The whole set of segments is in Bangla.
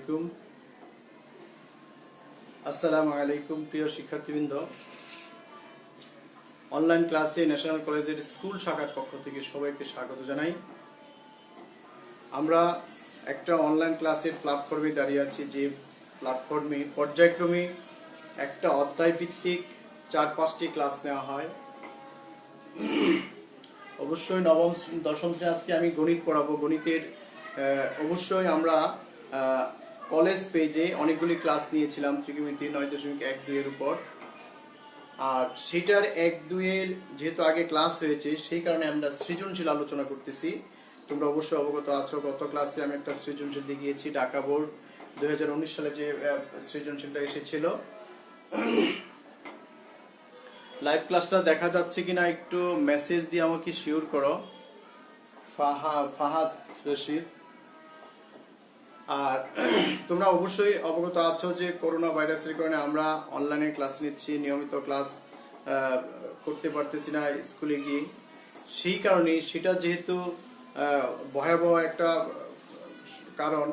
আলাইকুম। আসসালামু আলাইকুম প্রিয় শিক্ষার্থীবৃন্দ। অনলাইন ক্লাসে ন্যাশনাল কলেজের স্কুল শাখার পক্ষ থেকে সবাইকে স্বাগত জানাই। আমরা একটা অনলাইন ক্লাসের প্ল্যাটফর্মে দাঁড়িয়ে আছি, যে প্ল্যাটফর্মে পর্যায়ক্রমে একটা অধ্যায় ভিত্তিক 4-5টি ক্লাস নেওয়া হয়। অবশ্যই নবম দশম শ্রেণী আজকে আমি গণিত পড়াবো। গণিতের অবশ্যই আমরা কলেজ পেজে অনেকগুলি ক্লাস নিয়েছিলাম ত্রিকোণমিতি 9.1-2 এর উপর। আর সেটার 1-2 এর যেহেতু আগে ক্লাস হয়েছে, সেই কারণে আমরা সৃজনশীল আলোচনা করতেছি। তোমরা অবশ্যই অবগত আছো, গত ক্লাসে আমি একটা সৃজনশীল দেখিয়েছি। ঢাকা বোর্ড 2019 সালে যে সৃজনশীলটা এসেছিল। লাইভ ক্লাসটা দেখা যাচ্ছে কিনা একটু মেসেজ দিয়ে আমাকে শিওর করো। ফাহাদ রশিদ। আর তোমরা অবশ্যই অবগত আছো যে করোনা ভাইরাসের কারণে আমরা অনলাইনে ক্লাস নিচ্ছি, নিয়মিত ক্লাস করতে পারতেছি না স্কুলে গিয়ে। সেই কারণে সেটা যেহেতু ভয়াবহ একটা কারণ,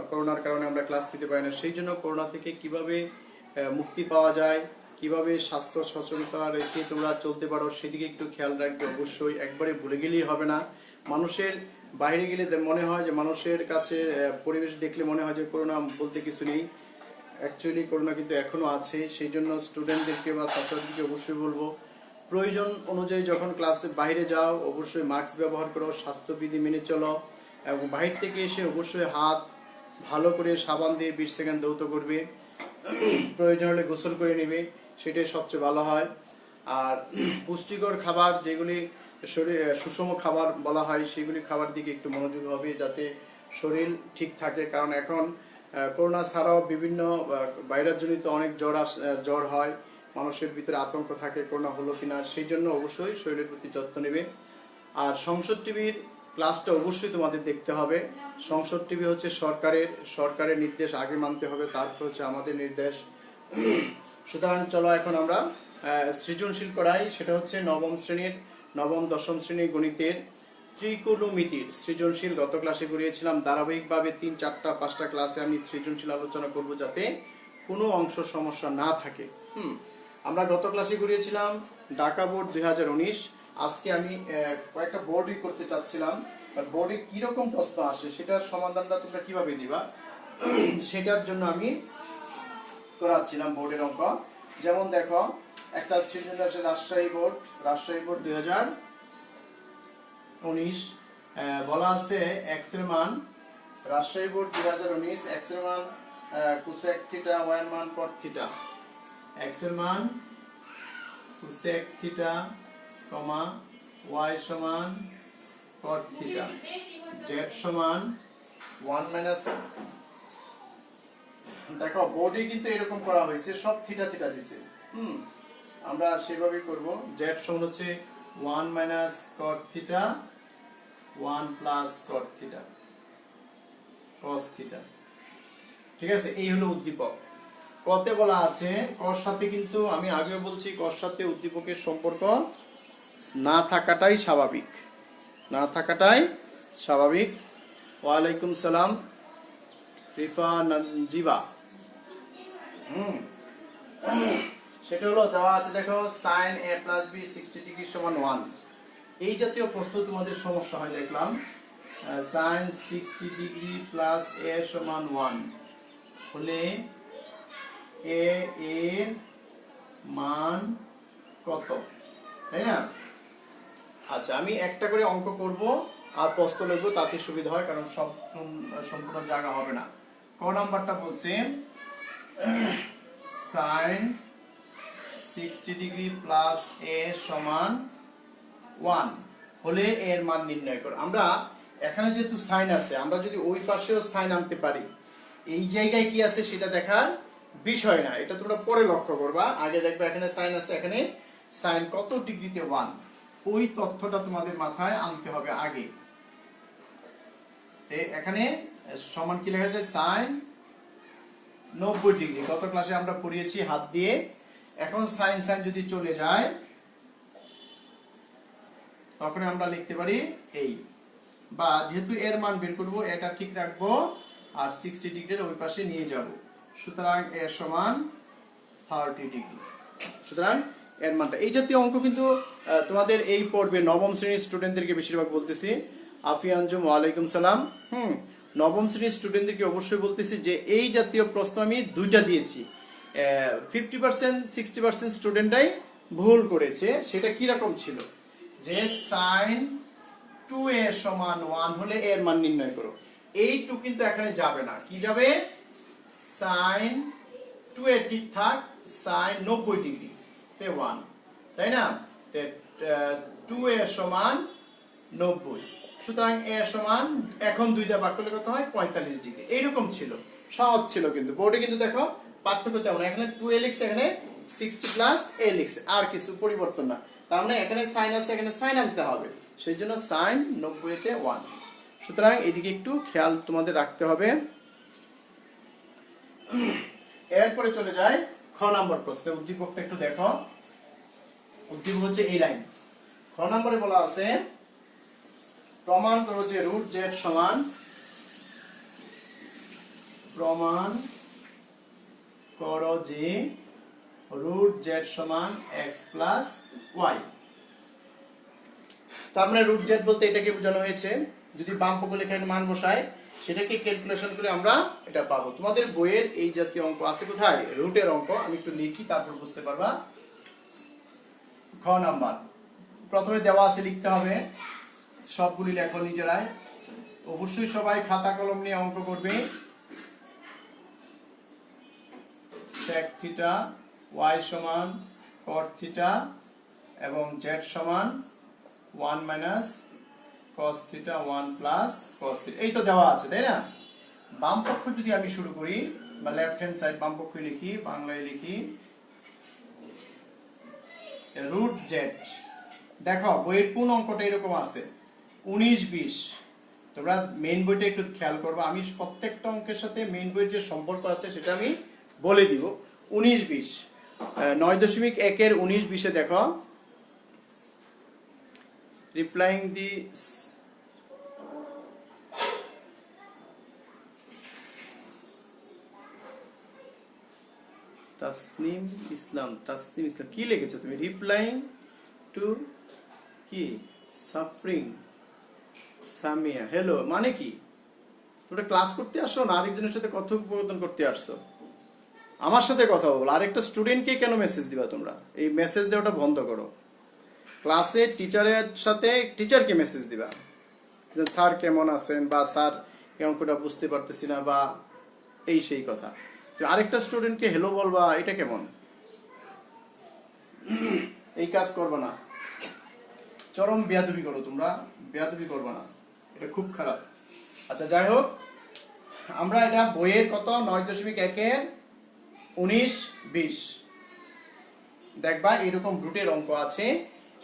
করোনার কারণে আমরা ক্লাস নিতে পারি না। সেই জন্য করোনা থেকে কিভাবে মুক্তি পাওয়া যায়, কিভাবে স্বাস্থ্য সচেতনতা রেখে তোমরা চলতে পারো, সেদিকে একটু খেয়াল রাখবে। অবশ্যই একবারে ভুলে গেলেই হবে না। মানুষের বাইরে গেলে মনে হয় যে, মানুষের কাছে পরিবেশ দেখলে মনে হয় যে করোনা বলতে কিছু নেই। অ্যাকচুয়ালি করোনা কিন্তু এখনো আছে। সেই জন্য স্টুডেন্টদেরকে বা ছাত্রছাত্রীদেরকে অবশ্যই বলবো, প্রয়োজন অনুযায়ী যখন ক্লাসে বাইরে যাও অবশ্যই মাস্ক ব্যবহার করো, স্বাস্থ্যবিধি মেনে চলো, এবং বাহির থেকে এসে অবশ্যই হাত ভালো করে সাবান দিয়ে 20 সেকেন্ড ধৌত করবে। প্রয়োজন হলে গোসল করে নেবে, সেটাই সবচেয়ে ভালো হয়। আর পুষ্টিকর খাবার, যেগুলি শরীর সুষম খাবার বলা হয়, সেগুলি খাবার দিকে একটু মনোযোগ হবে, যাতে শরীর ঠিক থাকে। কারণ এখন করোনা ছাড়াও বিভিন্ন ভাইরাসজনিত অনেক জ্বর হয়, মানুষের ভিতরে আতঙ্ক থাকে করোনা হলো কিনা। সেই জন্য অবশ্যই শরীরের প্রতি যত্ন নেবে। আর সংসদ টিভির ক্লাসটা অবশ্যই তোমাদের দেখতে হবে। সংসদ টিভি হচ্ছে সরকারের নির্দেশ আগে মানতে হবে, তারপর হচ্ছে আমাদের নির্দেশ। সুতরাং চলো এখন আমরা সৃজনশীল করাই। সেটা হচ্ছে নবম দশম শ্রেণীর গণিতের ত্রিকোণমিতির সৃজনশীল। গত ক্লাসে করিয়েছিলাম। ধারাবাহিকভাবে 3-4-5টা ক্লাসে আমি সৃজনশীল আলোচনা করব, যাতে কোনো অংশ সমস্যা না থাকে। আমরা গত ক্লাসে করিয়েছিলাম ঢাকা বোর্ড 2019। আজকে আমি কয়েকটা বোর্ডই করতে চাচ্ছিলাম। বোর্ডে কিরকম প্রশ্ন আসে, সেটার সমাধানটা তোমরা কিভাবে দিবা, সেটার জন্য আমি করাচ্ছিলাম বোর্ডের অঙ্ক। যেমন দেখো, একটা সৃজনশীল আছে রাজশাহী বোর্ড 2019। বলা আছে এক্স এর মান, রাজশাহী বোর্ড 2019, এক্স এর মান কোসেক থিটা, ওয়াই এর মান কট থিটা। এক্স এর মান কোসেক থিটা, কমা ওয়াই সমান কট থিটা, জেড সমান 1 - দেখো বোর্ডে কিন্তু এরকম করা হয়েছে, সব থিটা থিটা দিছে। আমরা সেভাবেই করব। জেড সমান হচ্ছে 1 - cot theta, 1 + cot theta, cos theta. ঠিক আছে, এই হলো উদ্দীপক। কতে বলা আছে কর সাথে, কিন্তু আমি আগেও বলছি কর সাথে উদ্দীপকের সম্পর্ক না থাকাটাই স্বাভাবিক। ওয়ালাইকুম সালাম রিফা নঞ্জিবা। সেটা হলো দেওয়া আছে, দেখো sin a + b 60 ডিগ্রি সমান 1। এই জাতীয় প্রশ্ন তোমাদের সমস্যা হয় দেখলাম। sin 60 ডিগ্রি + a সমান 1 হলে a এর মান কত, তাই না? আচ্ছা, আমি একটা করে অঙ্ক করব আর প্রশ্ন লিখবো, তাতে সুবিধা হয়, কারণ সব সম্পূর্ণ জায়গা হবে না। ক নাম্বারটা বলছে sin 60 ডিগ্রি + a সমান 1 হলে এর মান নির্ণয় করো। আমরা এখানে যেহেতু সাইন আছে, আমরা যদি ওই পাশেও সাইন আনতে পারি, এই জায়গায় কি আছে সেটা দেখার বিষয় না, এটা তোমরা পরে লক্ষ্য করবা। আগে দেখবে এখানে সাইন আছে, এখানে সাইন কত ডিগ্রিতে 1, ওই তথ্যটা তোমাদের মাথায় আনতে হবে আগে। এখানে সমান কি লেখা যায়, সাইন 90 ডিগ্রি। গত ক্লাসে আমরা পড়িয়েছি হাত দিয়ে। এখন সাইন যদি চলে যায়, তখন আমরা লিখতে পারি এই, বা যেহেতু এর মান বের করব, এটা ঠিক রাখবো আর 60 ডিগ্রির ওই পাশে নিয়ে যাব। সুতরাং এর সমান 30 ডিগ্রি। সুতরাং এর মানটা, এই জাতীয় অঙ্ক কিন্তু তোমাদের এই পর্বে নবম শ্রেণীর স্টুডেন্টদেরকে বেশিরভাগ বলতেছি। আফিয়ানজুম, ওয়ালাইকুম সালাম। নবম শ্রেণীর স্টুডেন্টদেরকে অবশ্যই বলতেছি যে এই জাতীয় প্রশ্ন আমি দুইটা দিয়েছি। 50% 60% স্টুডেন্টরাই ভুল করেছে। সেটা কি রকম ছিল, যে sin 2a সমান 1 হলে এর মান নির্ণয় করো। এই 2 কিন্তু এখানে যাবে না, কি যাবে, sin 2a ঠিক থাক, sin 90 ডিগ্রি তে 1, তাই না? 2a সমান 90, সুতরাং এ সমান এখন 2 দিয়ে ভাগ করলে কত হয়, 45 ডিগ্রি। এইরকম ছিল, সহজ ছিল, কিন্তু বোর্ডে কিন্তু দেখো পার্থক্য তেমন, এখানে 2a লিখছে, এখানে 60 প্লাস a লিখছে, আর কিছু পরিবর্তন না। তার মানে এখানে সাইন আছে, এখানে সাইন আনতে হবে, সেই জন্য সাইন 90 তে 1। সুতরাং এদিকে একটু খেয়াল তোমাদের রাখতে হবে। এরপরে চলে যায় খ নম্বর প্রশ্নে। উদ্দীপকটা একটু দেখো। উদ্দীপক হচ্ছে এই লাইন। খ নম্বরে বলা আছে, প্রমাণ করো যে রুট জেড সমান, প্রমাণ করো যে রুট জেড সমান এক্স প্লাস ওয়াই। তার মানে রুট জেড বলতে এটাকে বোঝানো হয়েছে, যদি বাম পক্ষ লেখা মান বসায় সেটাকে ক্যালকুলেশন করে আমরা এটা পাবো। তোমাদের বইয়ের এই জাতীয় অঙ্ক আছে কোথায়, রুটের অঙ্ক। আমি একটু লিখি, তারপর বুঝতে পারবা। খ নাম্বার, প্রথমে দেওয়া আছে, লিখতে হবে, সবগুলি লেখো নিজেরাই। অবশ্যই সবাই খাতা কলম নিয়ে অঙ্ক করবে। sec থিটা y সমান cot থিটা এবং z সমান 1 minus cos theta 1 plus cos theta, এই তো দেওয়া আছে, তাই না? বাম পক্ষ যদি আমি শুরু করি, বা লেফট হ্যান্ড সাইড বাম পক্ষ লিখি, বাংলায় লিখি রুট জেড। দেখো বইয়ের কোন অঙ্কটা এরকম আছে, 19-20। তোমরা মেইন বইটা একটু খেয়াল করবে, আমি প্রত্যেকটা অঙ্কের সাথে মেইন বইয়ের যে সম্পর্ক আছে সেটা আমি বলে দিব। 19-20, 9.1 এর 19-20 এ দেখো, রিপ্লাইং দি তাসনিম ইসলাম, তাসনিম ইসলাম কি লিখেছো তুমি, রিপ্লাইং টু কি সাফরিং সামিয়া, হ্যালো মানে কি? তোমরা ক্লাস করতে আসো না আরেকজনের সাথে কথোপকথন করতে আসছো? আমার সাথে কথা বলো, আরেকটা স্টুডেন্টকে কেন মেসেজ দিবা তোমরা? এই মেসেজ দেওয়াটা বন্ধ করো। ক্লাসে টিচারের সাথে টিচারকে মেসেজ দিবা, যে স্যার কেমন আছেন, বা স্যার এই অঙ্কটা বুঝতে পারতেছি না, বা এই সেই কথা। তো আরেকটা স্টুডেন্টকে হ্যালো বলবা, এটা কেমন? এই কাজ করবে না, চরম বেয়াদবি করো তোমরা, বেয়াদবি করবে না, এটা খুব খারাপ। আচ্ছা যাই হোক, আমরা এটা বইয়ের কত 9.1 এর 19-20 দেখবা, এরকম রুটের অঙ্ক আছে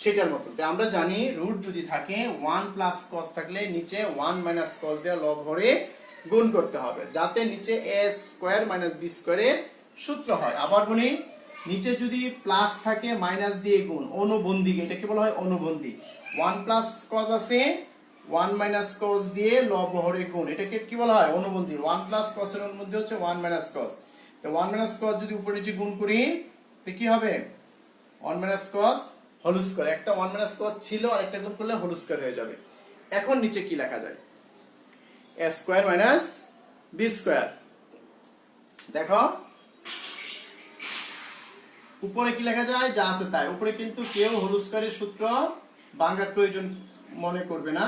সেটার মতো। আমরা জানি রুট যদি থাকে 1 প্লাস cos থাকলে নিচে 1 মাইনাস cos দিয়ে লব হরে গুণ করতে হবে, যাতে নিচে a স্কয়ার মাইনাস b স্কয়ারের সূত্র হয়। আবার বলি, নিচে যদি প্লাস থাকে মাইনাস দিয়ে গুণ, অনুবন্ধী, এটাকে বলা হয় অনুবন্ধী। 1 প্লাস cos আছে, 1 মাইনাস cos দিয়ে লব হরে গুণ, এটাকে কি বলা হয়, অনুবন্ধী। 1 প্লাস cos এর অনুবন্ধী হচ্ছে 1 মাইনাস cos। তো 1 মাইনাস cos যদি উপরে নিচে গুণ করি তো কি হবে, 1 মাইনাস cos হোল স্কয়ার। একটা 1 মাইনাস cos ছিল, আর একটা গুণ করলে হোল স্কয়ার হয়ে যাবে। এখন নিচে কি লেখা যায়, a square minus b square. দেখো উপরে কি লেখা যায়, যা আছে তাই। উপরে কিন্তু কেউ হোল স্কয়ারের সূত্র ভাঙার প্রয়োজন মনে করবে না,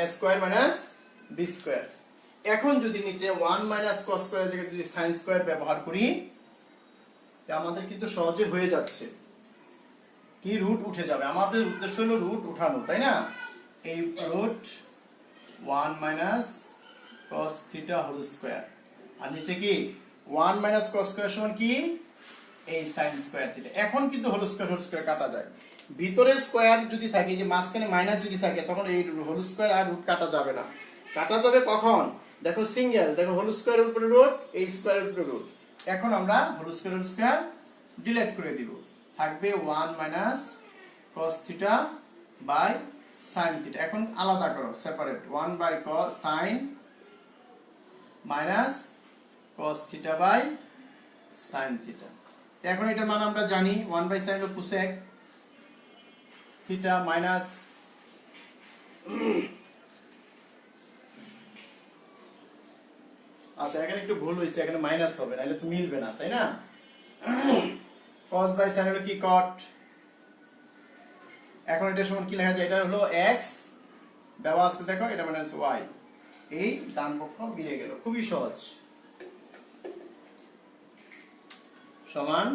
a square minus b square. এখন যদি নিচে 1 মাইনাস cos স্কয়ারের জায়গায় যদি sin স্কয়ার ব্যবহার করি, আমাদের কিন্তু সহজে হয়ে যাচ্ছে কি, রুট উঠে যাবে। আমাদের উদ্দেশ্য হলো রুট উঠানো, তাই না? এই root 1 minus cos theta whole square, আর নিচে কি 1 মাইনাস cos স্কয়ার সমান কি, এই sin স্কয়ার থিটা। এখন কিন্তু হোল স্কয়ার কাটা যায়। ভিতরে স্কয়ার যদি থাকে, যে মাঝখানে মাইনাস যদি থাকে, তখন এই হোল স্কয়ার আর রুট কাটা যাবে না। কাটা যাবে কখন, দেখো সিঙ্গেল, দেখো হোল স্কয়ারের উপরে রুট, এই স্কয়ারের উপরে রুট। এখন আমরা হোল স্কয়ার ডিলিট করে দিব, থাকবে 1 minus cos theta by sin theta. এখন আলাদা করো, separate, 1 by cos sin minus cos theta by sin theta. এখন এটার মান আমরা জানি 1/sin হলো cosec থিটা মাইনাস আচ্ছা এখানে একটু ভুল হয়েছে, এখানে মাইনাস হবে নাহলে তো মিলবে না, তাই না? cos বাই sin হলো কি cot। এখন এটা সমান কি লেখা যায়, এটা হলো x দেওয়া আছে দেখো, এটা মানে y, এই ডান পক্ষ মিলে গেল, খুবই সহজ। সমান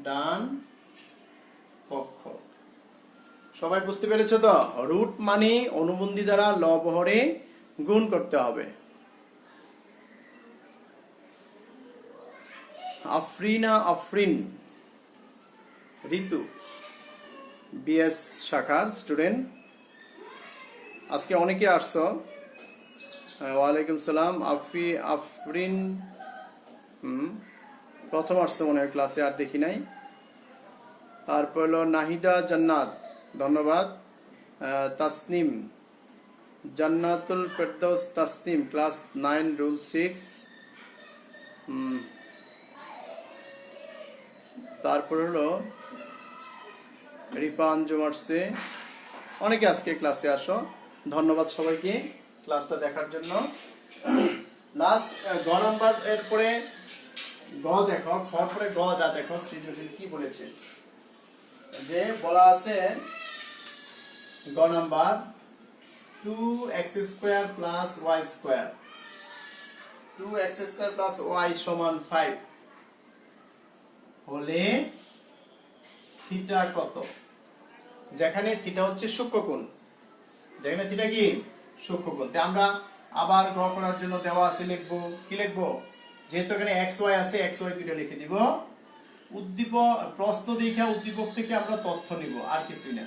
ডান পক্ষ। সবাই বুঝতে পেরেছো তো? রুট মানে অনুবন্ধী দ্বারা লব হরে গুণ করতে হবে। আফরিনা আফরিন ঋতু বিএস শাখার স্টুডেন্ট, আজকে অনেকে আসছো। ওয়ালাইকুম সালাম। আফরিন প্রথম আসছে মনে হয় ক্লাসে, আর দেখি নাই। তারপর হলো নাহিদা জান্নাত, ধন্যবাদ। Tasnim Jannatul Ferdous Tasnim, class 9 rule 6। তারপর হলো রিফা আঞ্জুম আসছে। অনেকে আজকে ক্লাসে আসো, ধন্যবাদ সবাইকে ক্লাসটা দেখার জন্য। লাস্ট গ নাম্বার এর পরে গ দেখো, খ পরে গ যা দেখো, সৃজনশীল কি বলেছে, যে বলা আছে গ number 2x² plus y² 2x² plus y সমান 5 হলে থিটা কত? যেখানে থিটা হচ্ছে সূক্ষ্মকোণ, যেখানে থিটা কি সূক্ষ্মকোণ, তাই আমরা আবার গ করার জন্য দেওয়া আছে লিখবো কি লিখবো, যেহেতু এখানে xy আছে xy দুটো লিখে দিব। উদ্দীপক প্রশ্ন দেখে উদ্দীপক থেকে আমরা তথ্য নিব, আর কিছুই না।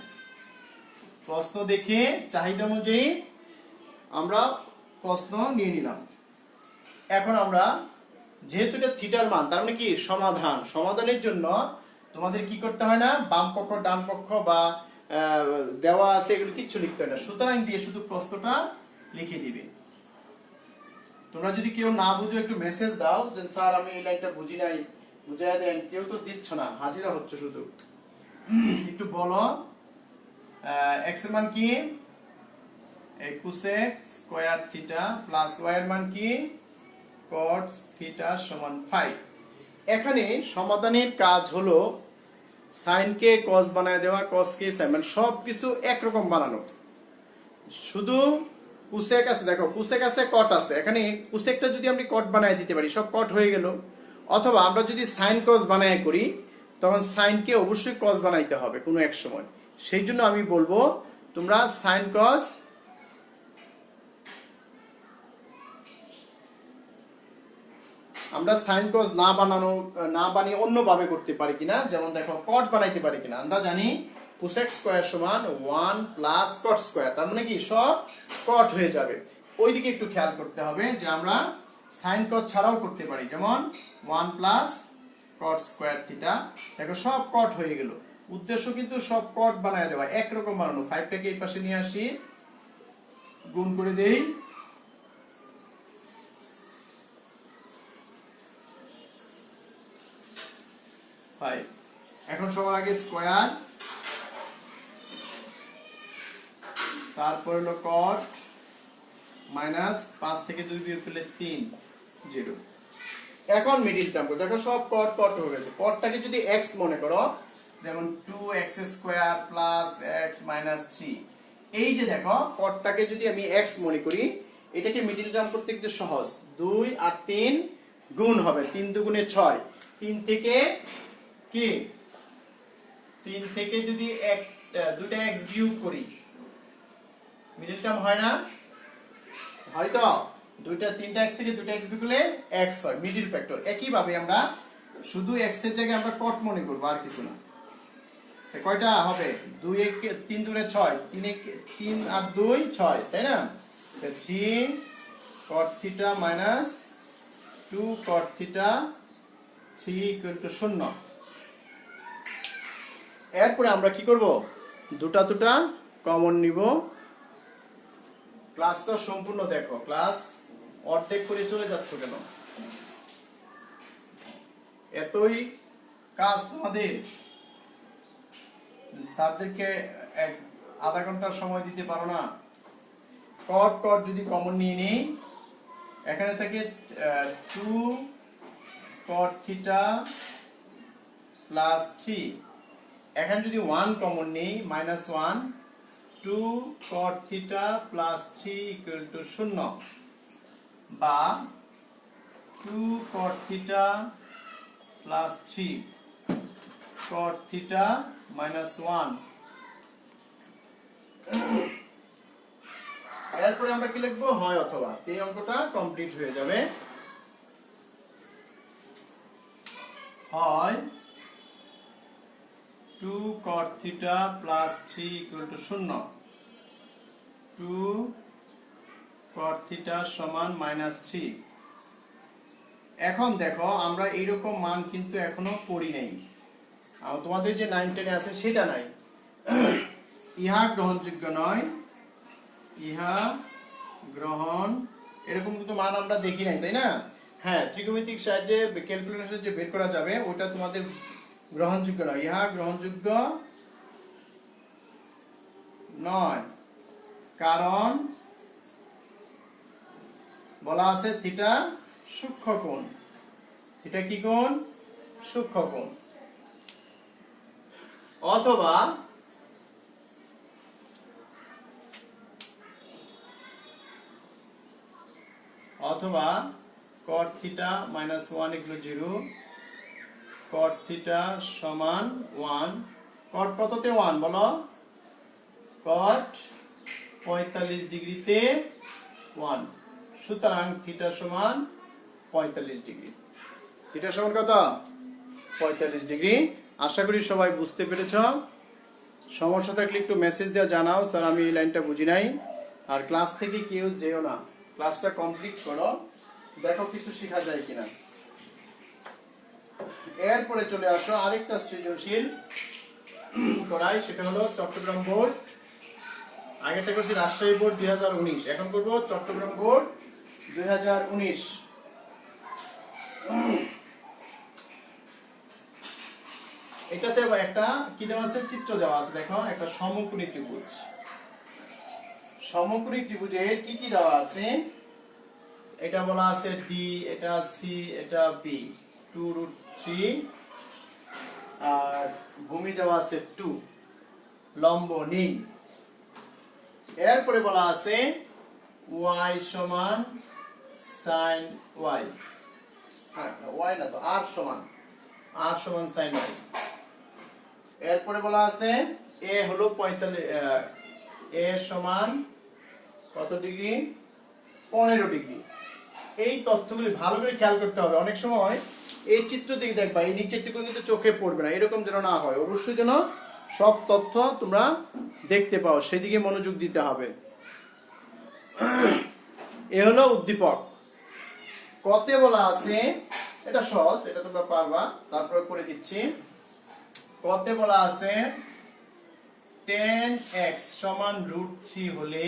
প্রশ্ন দেখে চাহিদা অনুযায়ী আমরা প্রশ্ন নিয়ে নিলাম। এখন আমরা যেহেতু এটা থিটার মান, তার মানে কি সমাধান, সমাধানের জন্য তোমাদের কি করতে হয় না, বাম পক্ষ ডান পক্ষ বা দেওয়া আছে এগুলো কিচ্ছু লিখতে হয় না, সুতরাং দিয়ে শুধু প্রশ্নটা লিখে দিবে। তোমরা যদি কেউ না বুঝো একটু মেসেজ দাও যে স্যার আমি এই লাইনটা বুঝি নাই, বুঝাই দেন। কেউ তো দিচ্ছ না, হাজিরা হচ্ছে শুধু। একটু বলো x এর মান কি, cosec square theta plus y এর মান কি cot থিটা সমান 5। এখানে সমাধানের কাজ হলো sin কে cos বানায় দেওয়া, cos কে sin, মানে সবকিছু একরকম বানানো। শুধু cosec আছে দেখো, cosec আছে cot আছে, এখানে cosecটা যদি আমরা cot বানায় দিতে পারি সব cot হয়ে গেল। অথবা আমরা যদি sin cos বানায় করি তখন sin কে অবশ্যই cos বানাইতে হবে কোনো এক সময়। সেই জন্য আমি বলবো তোমরা sin cos আমরা sin cos না বানিয়ে অন্যভাবে করতে পারি কিনা, যেমন দেখো cot বানাইতে পারি কিনা। আমরা জানি cosec স্কয়ার সমান 1 প্লাস cot স্কয়ার, তার মানে কি সব cot হয়ে যাবে। ওইদিকে একটু খেয়াল করতে হবে যে আমরা sin cos ছাড়াও করতে পারি, যেমন 1 প্লাস cot স্কয়ার থিটা, দেখো সব cot হয়ে গেল। উদ্দেশ্য কিন্তু সব cot বানায় দেওয়া, একরকম বানানো। 5 টাকে এই পাশে নিয়ে আসি, গুণ করে দেই, এখন সবার আগে স্কয়ার, তারপর হলো cot মাইনাস 5 থেকে 2 বিয়োগ করলে 3 0। এখন মিডিল টার্ম করো, দেখো সব cot হয়ে গেছে। cotটাকে যদি x মনে করো, যেমন 2x² প্লাস x মাইনাস 3, এই যে দেখো cotটাকে যদি আমি x মনে করি, এটাকে মিডিল টার্ম করতে একটু সহজ। 2 আর 3 গুণ হবে, 3 দুগুণে 6, 3 থেকে কি 3 থেকে যদি দুইটা x বিয়োগ করি মিডল টার্ম হয় না, হয়তো তিনটা x থেকে দুইটা x বিয়োগ করলে x হয়, মিডল ফ্যাক্টর। একই ভাবে আমরা শুধু x এর জায়গায় আমরা cot মনে করব, আর কিছু না। কয়টা হবে, 2 3 দুগুণে 6, 3 আর 2 6, তাই না? 3 cot theta minus 2 cot theta 3 0। এরপরে আমরা কি করব, দুটা কমন নিব। ক্লাসটা সম্পূর্ণ দেখো, ক্লাস অর্ধেক করে চলে যাচ্ছ কেন? এতই কাজ তোমাদের, স্যারদেরকে আধা ঘন্টার সময় দিতে পারো না? কট কট যদি কমন নিয়ে নিই, এখানে থাকে 2 cot থিটা প্লাস 3, এখানে যদি 1 কমন নিই -1, 2 cot theta plus 3 equal to 0, বা 2 cot theta plus 3 cot theta -1। এরপরে আমরা কি লিখবো? হয় অথবা। এই অঙ্কটা কমপ্লিট হয়ে যাবে। হয় 2 cot theta plus 3 equal to 0, 2 cot theta সমান -3। এখন দেখো আমরা এইরকম মান কিন্তু এখনো করি নাই, তোমাদের যে 9 10 আছে সেটা নাই। ইহা গ্রহণযোগ্য নয়, ইহা গ্রহণ, এরকম কিন্তু মান আমরা দেখি নাই, তাই না? হ্যাঁ, ত্রিকোণমিতিক সাহায্যে ক্যালকুলেটর যে বের করা যাবে ওটা তোমাদের গ্রহণযোগ্য নয়, ইহা গ্রহণযোগ্য নয়, কারণ বলা আছে থিটা সূক্ষ্ম কোণ। থিটা কি কোণ? সূক্ষ্ম কোণ। অথবা cot theta -1 equal 0, cot theta সমান 1। cot কততে 1 বলো? cot 45 ডিগ্রিতে 1। সুতরাং থিটা সমান 45 ডিগ্রি। থিটা সমান কত? 45 ডিগ্রি। আশা করি সবাই বুঝতে পেরেছ। সমস্যা থাকলে একটু মেসেজ দিয়ে জানাও, স্যার আমি এই লাইনটা বুঝি নাই। আর ক্লাস থেকে কেউ যেও না, ক্লাসটা কমপ্লিট করো, দেখো কিছু শেখা যায় কিনা। এরপরে চলে আসো আরেকটা সৃজনশীল করাই, সেটা হলো চট্টগ্রাম বোর্ড। আগেরটা করছি রাজশাহী বোর্ড 2019, এখন করব চট্টগ্রাম বোর্ড 2019। এটাতে একটা কি দেওয়া আছে? চিত্র দেওয়া আছে। দেখো একটা সমকোণী ত্রিভুজ। সমকোণী ত্রিভুজের কি কি দেওয়া আছে? এটা বলা আছে ডি, এটা সি, এটা বি, 2√3, আর ভূমি দেওয়া আছে 2, লম্ব নেই। এরপরে বলা আছে y সমান sin y, হ্যাঁ y না তো r সমান sin y। এরপরে বলা আছে a হলো 45, a সমান কত ডিগ্রি? 15 ডিগ্রি। এই তথ্যগুলি ভালো করে খেয়াল করতে হবে। অনেক সময় এই চিত্র দিকে দেখবা, এই নিচেরটুকু কিন্তু চোখে পড়বে না, এরকম যেন না হয়। অবশ্যই যেন সব তথ্য তোমরা দেখতে পাও, সেদিকে মনোযোগ দিতে হবে। এ হলো উদ্দীপক। কতে বলা আছে, এটা সহজ, এটা তোমরা পারবা, তারপরে করে দিচ্ছি। কতে বলা আছে 10x সমান √3 হলে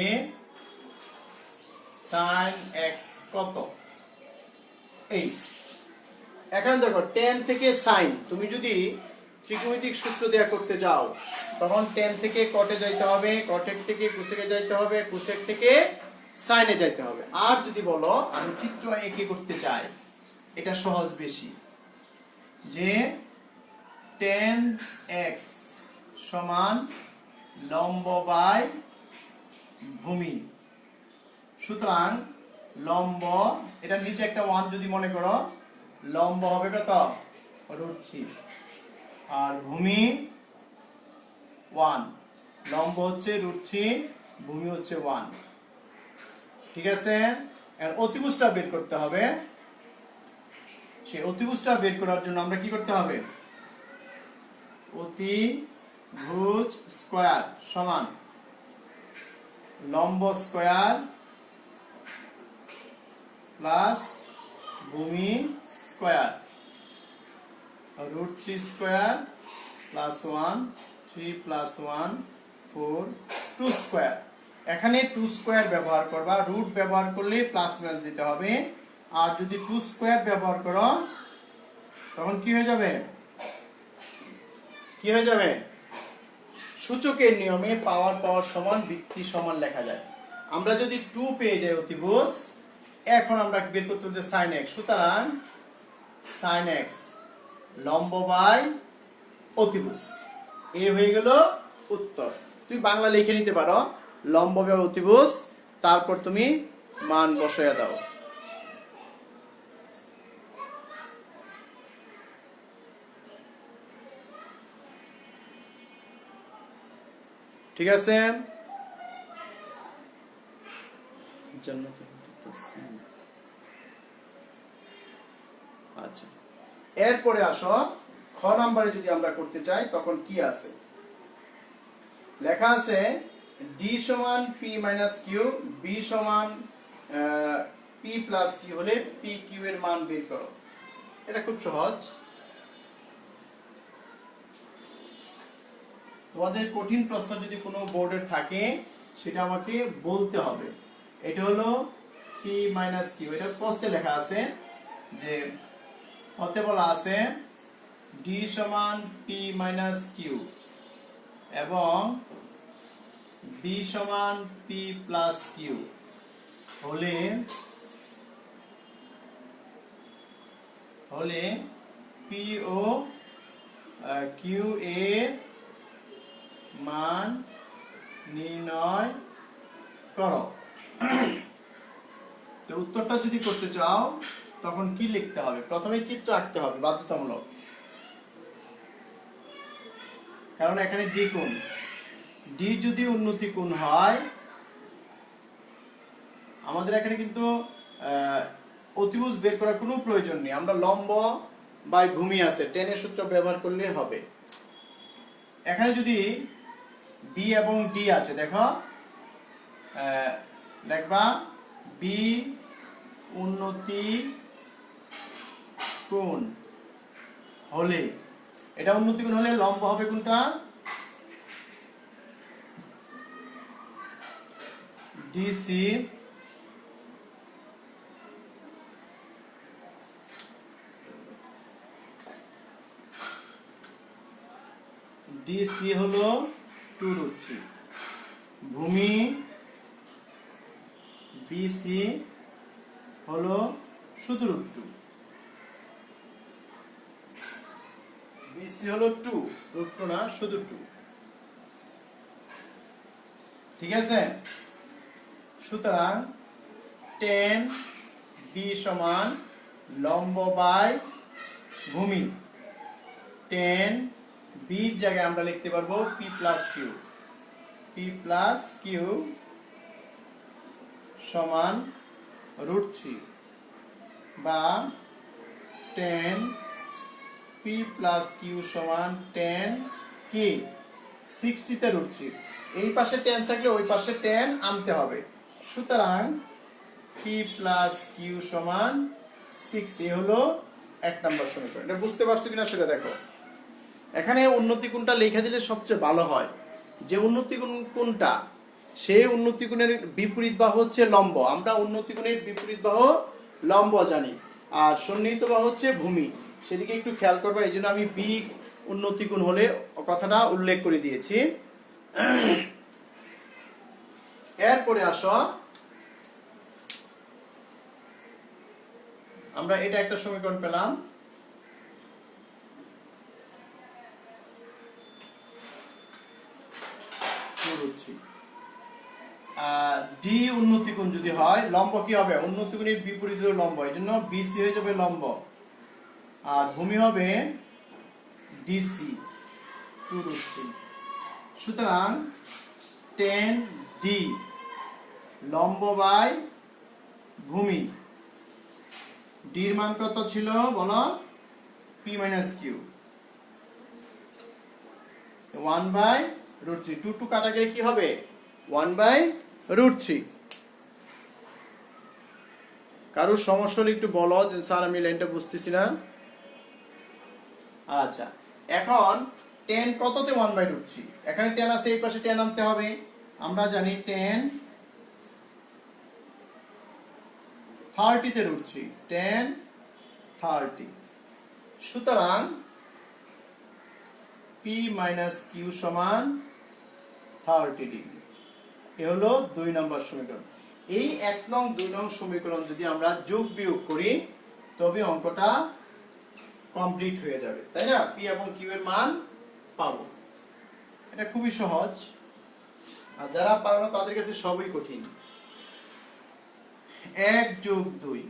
sin x কত? এই এখন দেখো 10 থেকে sin, তুমি যদি ত্রিকোণমিতিক সূত্র দেয়া করতে যাও তখন 10 থেকে কটে যাইতে হবে, কটের থেকে কোসেকে যাইতে হবে, কোসেক থেকে সাইনে যাইতে হবে। আর যদি বলো আমি চিত্র এঁকে করতে চাই, এটা সহজ বেশি, যে 10x সমান লম্ব বাই ভূমি। সুতরাং লম্ব, এটা নিচে একটা 1 যদি মনে করো, লম্ব হবে কত? √3, আর ভূমি 1। লম্ব হচ্ছে √3, ভূমি হচ্ছে 1। ঠিক আছে? আর অতিভুজটা বের করতে হবে। সেই অতিভুজটা বের করার জন্য আমরা কি করতে হবে? অতিভুজ স্কয়ার সমান লম্ব স্কয়ার প্লাস ভূমি square, √3 square plus 1, 3 plus 1 4, 2 square. এখানে 2 স্কয়ার ব্যবহার করবা, রুট ব্যবহার করলে প্লাস মাইনাস দিতে হবে। আর যদি 2 স্কয়ার ব্যবহার করো তখন কি হয়ে যাবে, কি হয়ে যাবে, সূচকের নিয়মে পাওয়ার পাওয়ার সমান ভিত্তি সমান লেখা যায়। আমরা যদি 2 পেয়ে যাই অতিভুজ, এখন আমরা বের করতে হচ্ছে sin x, সুতরাং sin x লম্ব বাই অতিভুজ, এই হয়ে গেল উত্তর। তুমি বাংলা লিখে নিতে পারো লম্ব বাই অতিভুজ, তারপর তুমি মান বসাইয়া দাও। ঠিক আছে, আচ্ছা এরপরে আসো খ নাম্বারে যদি আমরা করতে চাই তখন কি আছে, লেখা আছে d সমান p মাইনাস কিউ, b সমান p প্লাস কিউ হলে p কিউ এর মান বের করো। এটা খুব সহজ, তোমাদের কঠিন প্রশ্ন যদি কোনো বোর্ডের থাকে সেটা আমাকে বলতে হবে। এটা হলো p মাইনাস কিউ, এটা প্রশ্নে লেখা আছে যে হতে বলা আছে d সমান p মাইনাস কিউ এবং b সমান p প্লাস কিউ হলে p ও কিউ এর মান নির্ণয় করো। তো উত্তরটা যদি করতে চাও তখন কি লিখতে হবে, প্রথমে চিত্র আঁকতে হবে বাধ্যতামূলক, কারণ এখানে d কোণ, d যদি উন্নতি কোণ হয়, আমাদের এখানে কিন্তু অতিভুজ বের করার কোনো প্রয়োজন নেই, আমরা লম্ব বাই ভূমি আছে টেনের সূত্র ব্যবহার করলে হবে। এখানে যদি b এবং d আছে, দেখো লিখবা b উন্নতি কোণ হলে, এটা উন্নতি কোণ হলে লম্ব হবে কোনটা, DC DC হলো 2√3, ভূমি BC হলো শুধু √2, BC হলো 2, √2 না, শুধু 2। ঠিক আছে, সুতরাং tan B সমান লম্ব বাই ভূমি, tan B এর জায়গায় আমরা লিখতে পারবো p plus q, p plus q সমান √3 বা tan p প্লাস কিউ সমান tan কি 60 তে √3, এই পাশে tan থাকলে ওই পাশে tan আনতে হবে, সুতরাং p প্লাস কিউ সমান 60 হলো এক নম্বর সমীকরণ। এটা বুঝতে পারছো কিনা সেটা দেখো। এখানে উন্নতি কোণটা লিখে দিলে সবচেয়ে ভালো হয়, যে উন্নতি কোণ কোনটা, সেই উন্নতি কোণের বিপরীত বাহু হচ্ছে লম্ব, আমরা উন্নতি কোণের বিপরীত বাহু লম্ব জানি, আর সন্নিহিত বাহু হচ্ছে ভূমি, সেদিকে একটু খেয়াল করবে, এই জন্য আমি বি উন্নতি কোণ হলে কথাটা উল্লেখ করে দিয়েছি। এরপরে আসো আমরা এটা একটা সমীকরণ পেলাম, ডি উন্নতি কোণ যদি হয়, লম্ব কি হবে, উন্নতি কোণের বিপরীত লম্ব, এই জন্য বিসি হয়ে যাবে লম্ব, আর ভূমি হবে ডিসি 2√3, সুতরাং tan D লম্ব বাই ভূমি, d এর মান কত ছিল বলো, p মাইনাস কিউ, 1/√3, 2 2 কাটা গেলে কি হবে 1/√3। কারোর সমস্যা হলে একটু বলো যে স্যার আমি লাইনটা বুঝতেছি না। আচ্ছা, এখন tan কততে 1/√3, এখানে tan আছে, এই পাশে tan আনতে হবে, আমরা জানি 10 30 তে √3 10 30 সুতরাং p মাইনাস কিউ সমান 30 ডিগ্রি। এ হলো 2 নম্বর সমীকরণ। এই 1 নং 2 নং সমীকরণ যদি আমরা যোগ বিয়োগ করি তবে অঙ্কটা কমপ্লিট হয়ে যাবে, তাই না? p এবং q এর মান পাবো। এটা খুবই সহজ, আর যারা পারো না তাদের কাছে সবই কঠিন। 1 যোগ 2,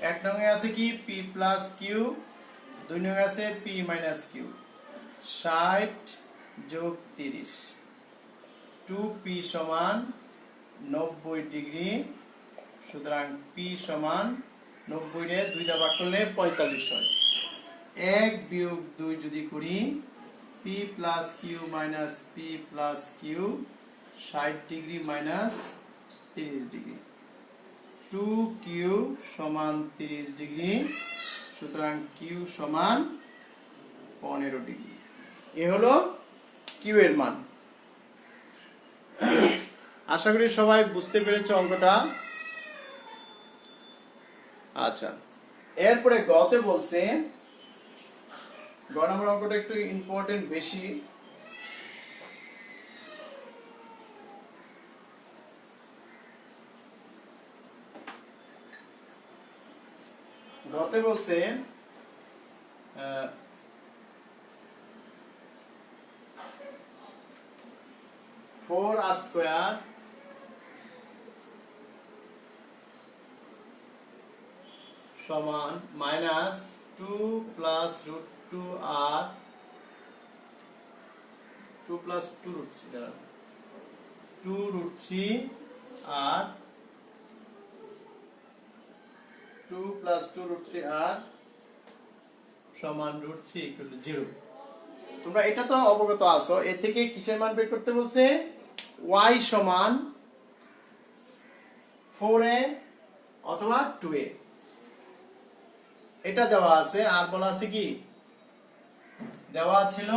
1 নং এ আছে কি p প্লাস q, 2 নং এ আছে p মাইনাস q। 60 যোগ 30, 2p সমান 90 ডিগ্রি। সুতরাং p সমান 90 রে 2 দ্বারা ভাগ করলে 45 হয়। 1 বিয়োগ 2 যদি করি p plus q minus p plus q, 60 degree minus 30 degree. 2q সমান 30 ডিগ্রি। সুতরাং q সমান 15 ডিগ্রি। এ হলো q এর মান। আশা করি সবাই বুঝতে পেরেছে অঙ্কটা। আচ্ছা, এরপরে গতে বলছে, গ নম্বর অঙ্কটা একটু ইম্পর্টেন্ট বেশি। গতে বলছে 4r স্কয়ার সমান minus 2 plus √2r 2 plus 2√3r 2 plus 2√3r সমান √3 0। তোমরা এটা তো অবগত আছো। এ থেকে কিসের মান বের করতে বলছে? y সমান 4a অথবা 2a, এটা দেওয়া আছে। আর বলা আছে কি দেওয়া ছিল,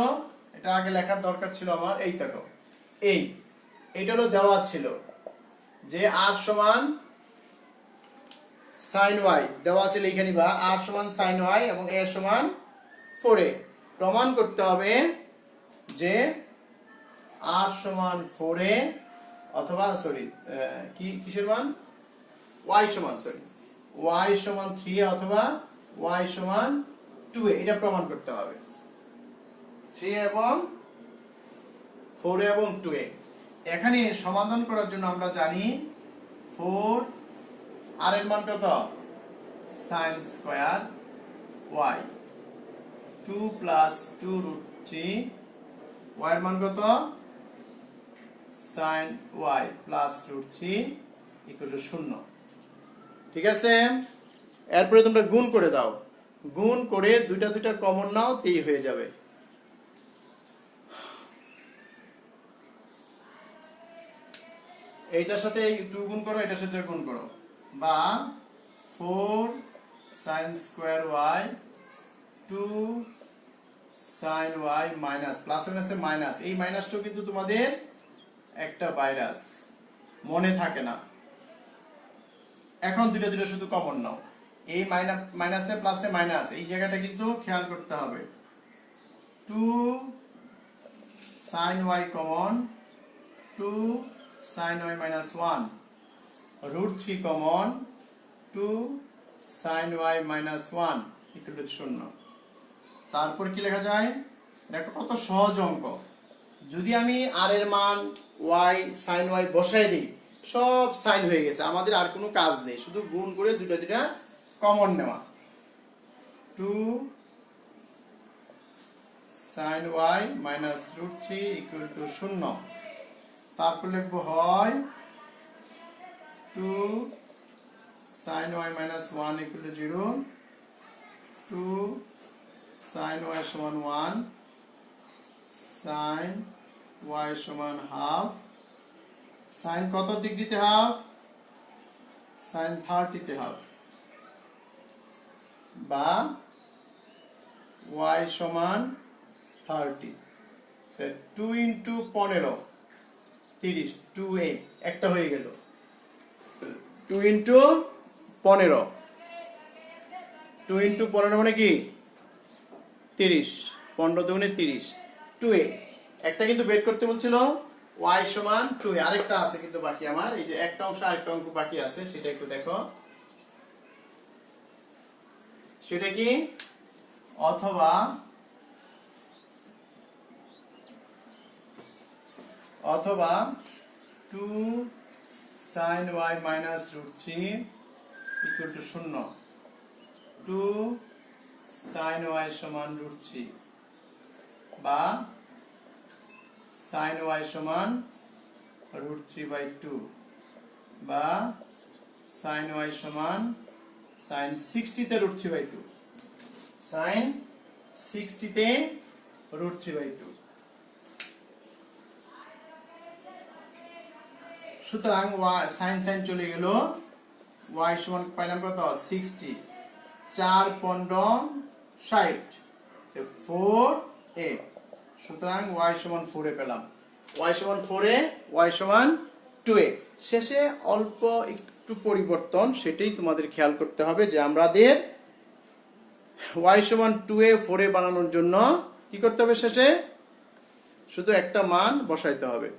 এটা আগে লেখার দরকার ছিল আমার। এই দেখো, এইটা হলো দেওয়া ছিল যে r সমান sin y দেওয়া আছে, লিখে নিবা r সমান sin y এবং a সমান 4a। প্রমাণ করতে হবে যে r সমান 4a অথবা কিসের মান y সমান y সমান 3a অথবা y সমান 2a, এটা প্রমাণ করতে হবে। 3a এবং 4a এবং 2a। এখানে সমাধান করার জন্য আমরা জানি 4 আর এর মান কত sin square y, 2 plus 2√3 y এর মান কত sin y প্লাস √3 0। ঠিক আছে, এরপরে তোমরা গুণ করে দাও। গুণ করে দুইটা কমন নাও, তেই হয়ে যাবে। এইটার সাথে 2 গুণ করো, এটার সাথে গুণ করো, বা 4 sin square y 2 sin y minus plus এর আছে মাইনাস। এই মাইনাসটাও কিন্তু তোমাদের একটা ভাইরাস, মনে থাকে না। এখন দুইটা শুধু কমন নাও। এই মাইনাসে প্লাসে মাইনাস, এই জায়গাটা কিন্তু খেয়াল করতে হবে। 2 sin y common, 2 sin y minus 1, √3 common, 2 sin y minus 1 equal to 0। তারপর কি লেখা যায় দেখো, কত সহজ অঙ্ক। যদি আমি r এর মান y sin y বসাই দিই, সব সাইন হয়ে গেছে, আমাদের আর কোনো কাজ নেই, শুধু গুণ করে দুইটা কমন নেওয়া। 2 sin y minus √3 equal to 0। তারপর লিখবো হয় 2 sin y minus 1 equal to 0, 2 sin y সমান 1, sin y সমান হাফ। sin কত ডিগ্রিতে হাফ? sin 30 তে হাফ, বা y সমান 30। 2 × 15 30, 2a একটা হয়ে গেল। 2 ইন্টু 15, 2 ইন্টু 15 মানে কি 30, 15 দুগুণে 30, 2a একটা কিন্তু বের করতে বলছিল y সমান 2a। আরেকটা আছে কিন্তু বাকি আমার, এই যে একটা অংশ আরেকটা অঙ্ক বাকি আছে, সেটা একটু দেখো। সেটা কি, অথবা অথবা 2 sin y minus root 3 equal to 0, 2 sin y সমান root 3, বা sin y সমান root 3 by 2, বা sin y সমান sin 60 তে root 3 by 2, sin 60 তে root 3 by 2। সুতরাং sin sin চলে গেল, y সমান পাইলাম কত 60, 4 15 60, 4a। সুতরাং y সমান 4a পেলাম, y সমান 4a, y সমান 2a। শেষে অল্প একটু পরিবর্তন, সেটাই তোমাদের খেয়াল করতে হবে যে আমাদের y সমান 2a 4a বানানোর জন্য কি করতে হবে, শেষে শুধু একটা মান বসাইতে হবে।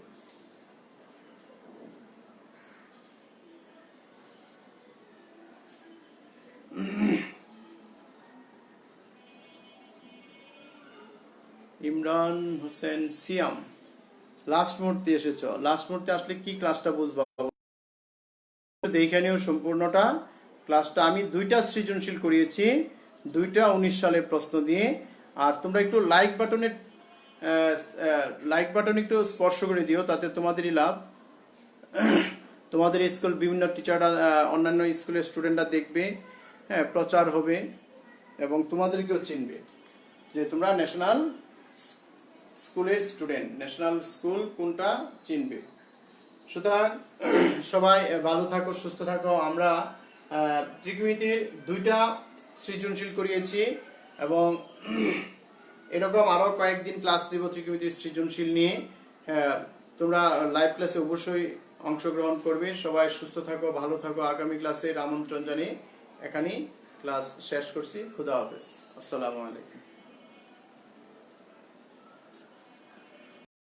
ইমরান হোসেন সিয়াম, লাস্ট মুহূর্তে এসেছো। লাস্ট মুহূর্তে আসলে কি ক্লাসটা বুঝবা, দেখে নিও সম্পূর্ণটা। ক্লাসটা আমি 2টা সৃজনশীল করিয়েছি, 2টা 19 সালের প্রশ্ন দিয়ে। আর তোমরা একটু লাইক বাটন একটু স্পর্শ করে দিও, তাতে তোমাদেরই লাভ। তোমাদের স্কুল বিভিন্ন টিচাররা, অন্যান্য স্কুলের স্টুডেন্টরা দেখবে, হ্যাঁ, প্রচার হবে এবং তোমাদেরকেও চিনবে যে তোমরা ন্যাশনাল স্কুলের স্টুডেন্ট, ন্যাশনাল স্কুল কোনটা চিনবে। সুতরাং সবাই ভালো থাকো, সুস্থ থাকো। আমরা ত্রিকোণমিতির 2টা সৃজনশীল করিয়েছি এবং এরকম আরো কয়েকদিন ক্লাস দেব ত্রিকোণমিতির সৃজনশীল নিয়ে। তোমরা লাইভ ক্লাসে অবশ্যই অংশগ্রহণ করবে। সবাই সুস্থ থাকো, ভালো থাকো। আগামী ক্লাসের আমন্ত্রণ জানিয়ে এখানেই ক্লাস শেষ করছি। খুদা হাফেজ, আসসালামু আলাইকুম।